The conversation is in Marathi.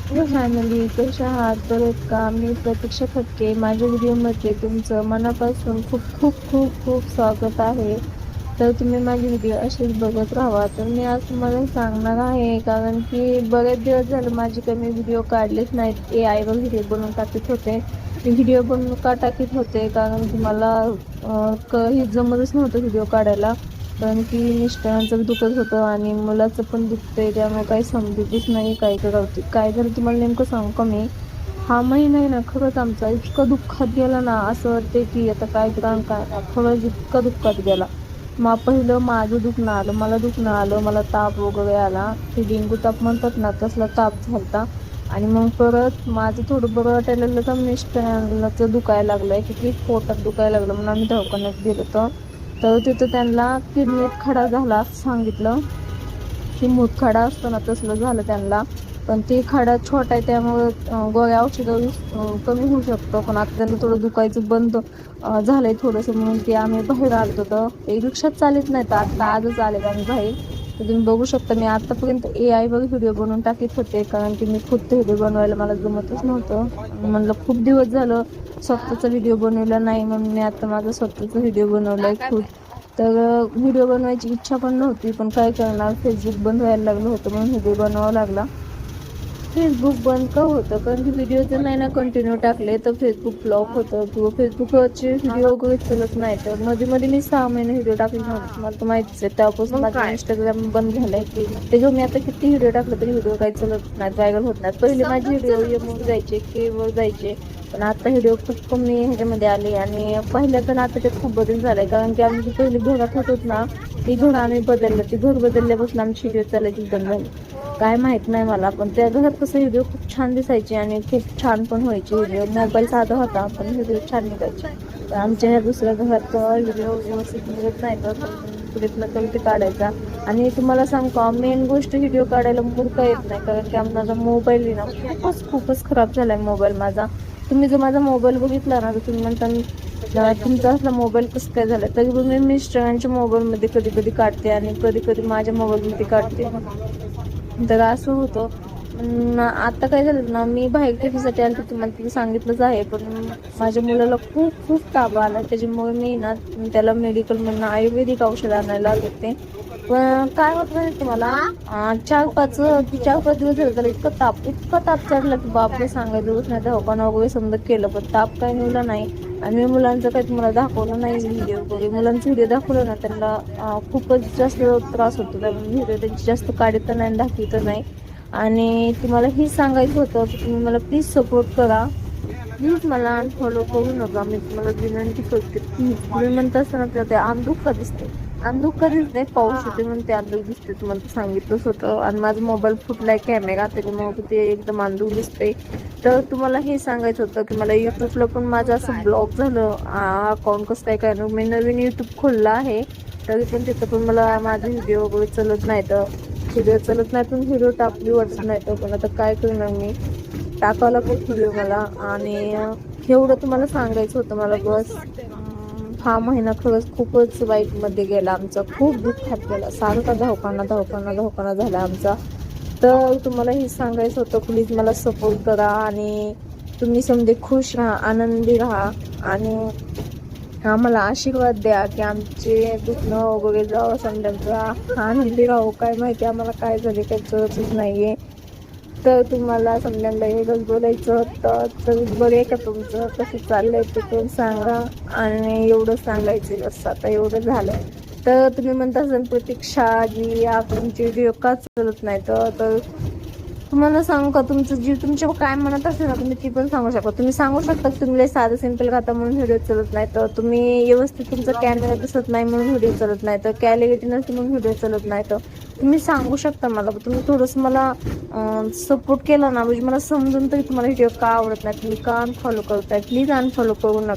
फॅमिली कशा आहात? बरेच का? मी प्रतीक्षा खटके. माझ्या व्हिडिओमध्ये तुमचं मनापासून खूप खूप खूप खूप स्वागत आहे. तर तुम्ही माझे व्हिडिओ असेच बघत राहा. तर मी आज तुम्हाला सांगणार आहे, कारण की बरेच दिवस झाले माझे कमी व्हिडिओ काढलेच नाहीत. AI वर व्हिडिओ बनवून टाकत होते. मी व्हिडिओ बनवून का टाकीत होते, कारण की मला काही जमतच नव्हतं व्हिडिओ काढायला. कारण की मिस्टरांचं दुखत होतं आणि मुलाचं पण दुखतंय, त्यामुळे काही समजतच नाही काय करावं. काय झालं तुम्हाला नेमकं सांगू का मी? हा महिना आहे ना, खरंच आमचा इतकं दुःखात गेला ना, असं वाटतंय की आता काय काम काय नाही. खरंच इतकं दुःखात गेला. मग पहिलं माझं दुखणं आलं, मला ताप वगैरे आला. ते डेंगू ताप म्हणतात ना, तसला ताप झालता. आणि मग परत माझं थोडं बरं वाटायला लागलं का मिस्टरांना दुखायला लागलंय, की पोटात दुखायला लागलं म्हणून आम्ही दवाखान्यात गेलो तर तिथं त्यांना किडनीत खडा झाला असं सांगितलं. की मूतखडा असतो ना, तसलं झालं त्यांना. पण ते खडा छोटा आहे, त्यामुळं गोळ्या औषधं कमी होऊ शकतं. पण आता त्यांना थोडं दुखायचं बंद झालंय थोडंसं, म्हणून ते आम्ही बाहेर आलतो. तर ते रिक्षात चालत नाही, तर आता आजच आले आम्ही बाहेर. तर तुम्ही बघू शकता, मी आतापर्यंत AI वर व्हिडिओ बनवून टाकीत होते, कारण की मी खुद व्हिडिओ बनवायला मला जमतच नव्हतं. म्हणलं खूप दिवस झालं स्वतःचा व्हिडिओ बनवला नाही, म्हणून मी आता माझा स्वतःचा व्हिडिओ बनवलाय खूप. तर व्हिडिओ बनवायची इच्छा पण नव्हती, पण काय करणार, फेसबुक बंद व्हायला लागलं होतं म्हणून व्हिडिओ बनवावा लागला. फेसबुक बंद का होतं? कारण की व्हिडिओ जर नाही ना कंटिन्यू टाकले तर फेसबुक ब्लॉक होतं, किंवा फेसबुकवरचे व्हिडिओ वगैरे चलत नाही. तर मध्ये मध्ये मी 6 महिने व्हिडिओ टाकले नव्हते, तुम्हाला तर माहितीच आहे. त्यापासून माझं इंस्टाग्राम बंद झालंय. त्याच्यावर मी आता किती व्हिडिओ टाकले तरी व्हिडिओ काही चलत नाहीत, व्हायरल होत नाहीत. पहिले माझे व्हिडिओ येऊन जायचे, केवर जायचे. पण आता व्हिडिओ खूप कमी ह्याच्यामध्ये आले, आणि पहिल्या तर आता त्यात खूप बदल झालाय. कारण की आम्ही जी पहिली घरात होतो ना, ती घर आम्ही बदललं. ती घर बदलल्यापासून आमची व्हिडिओ चालायची बंद झाली. काय माहित नाही मला, पण त्या घरात कसं व्हिडिओ खूप छान दिसायचे आणि खूप छान पण व्हायचे व्हिडिओ. मोबाईल साधा होता पण व्हिडिओ छान निघायचे. तर आमच्या ह्या दुसऱ्या घरात व्हिडिओ व्यवस्थित निघत नाही, तर प्रयत्न करते काढायचा. आणि तुम्हाला सांगू का, मेन गोष्ट व्हिडिओ काढायला मूर्ख येत नाही, कारण की माझा मोबाईल आहे ना, खूपच खूपच खराब झालाय मोबाईल माझा. तुम्ही जर माझा मोबाईल बघितला ना, तर तुम्ही म्हणता तुमचा असला मोबाईल कसं काय झालाय. तरी पण मी मिस्टरांच्या मोबाईल मध्ये कधी कधी काढते, आणि कधी कधी माझ्या मोबाईल मध्ये काढते. तर असं होतं. पण आता काय झालं ना, मी बाहेर ट्रिपसाठी आले, तुम्हाला तिथे सांगितलंच आहे. पण माझ्या मुलाला खूप खूप ताप आला, त्याच्यामुळे मी ना त्याला मेडिकल मधून आयुर्वेदिक औषध आणायला घेते. पण काय होत नाही तुम्हाला, 4-5 दिवस झाले त्याला इतका ताप चढला की बापरे, सांगायचं नाही. दवाखाना वगैरे समजा केलं, पण ताप काही निघला नाही. आणि मी मुलांचं काही तुम्हाला दाखवलं नाही व्हिडिओ वगैरे. मुलांचे व्हिडिओ दाखवलं ना, त्यांना खूपच जास्त त्रास होतो, त्यामुळे व्हिडिओ त्यांची जास्त काढत नाही, दाखवित नाही. आणि तुम्हाला हेच सांगायचं होतं की तुम्ही मला प्लीज सपोर्ट करा. प्लीज मला अनफॉलो करू नका, मी तुम्हाला विनंती करते प्लीज. तुम्ही म्हणता असताना ते अंधुक का दिसते, अंधुक का दिसते, पाऊस येते म्हणून ते अंधुक दिसते, तुम्हाला ते सांगितलंच होतं. आणि माझा मोबाईल फुटलाय कॅमेरा, त्याच्यामुळे ते एकदम अंधुक दिसते. तर तुम्हाला हे सांगायचं होतं की मला युट्यूबला पण माझं असं ब्लॉक झालं अकाउंट, कसं काय मी नवीन युट्यूब खोलला आहे. तरी पण तिथं पण मला माझे व्हिडिओ वगैरे चलत नाही. तर व्हिडिओ चलत नाही, पण व्हिडिओ टाकली वाटत नाही. तर पण आता काय करणार मी, टाकावं लागत व्हिडिओ मला. आणि एवढं तुम्हाला सांगायचं होतं मला बस. हा महिना खरंच खूपच वाईट मध्ये गेला आमचा, खूप दुःखात गेला. सारखा धावकाना धावकाना धावकाना झाला आमचा. तर तुम्हाला हे सांगायचं होतं, प्लीज मला सपोर्ट करा, आणि तुम्ही समजे खुश राहा, आनंदी राहा, आणि आम्हाला आशीर्वाद द्या की आमचे दुखणं वगैरे जावं, समजायचं आनंदी राहू. काय माहिती आम्हाला काय झाले, काही कळतच नाहीये. तर तुम्हाला समजायला एवढंच बोलायचं होतं. तर बरे का तुमचं, कसं चाललंय ते पण सांगा. आणि एवढं सांगायचं बस, आता एवढं झालं. तर तुम्ही म्हणता असाल, प्रतीक्षा जी तुमची व्हिडिओ का चालत नाही, तर तुम्हाला सांगू का, तुमचं जीव तुमच्या काय म्हणत असेल ना, तुम्ही ती पण सांगू शकता. तुम्ही सांगू शकता की तुम्ही साधं सिंपल खाता म्हणून व्हिडिओ चालत नाही, तर तुम्ही व्यवस्थित तुमचा कॅमेरा दिसत नाही म्हणून व्हिडिओ चालत नाही, तर क्लॅरिटी नसते म्हणून व्हिडिओ चालत नाही. तर तुम्ही सांगू शकता मला. तुम्ही थोडंसं मला सपोर्ट केला ना, म्हणजे मला समजून तरी तुम्हाला व्हिडिओ का आवडत नाही, तुम्ही का अनफॉलो करताय. प्लीज अनफॉलो करू नका.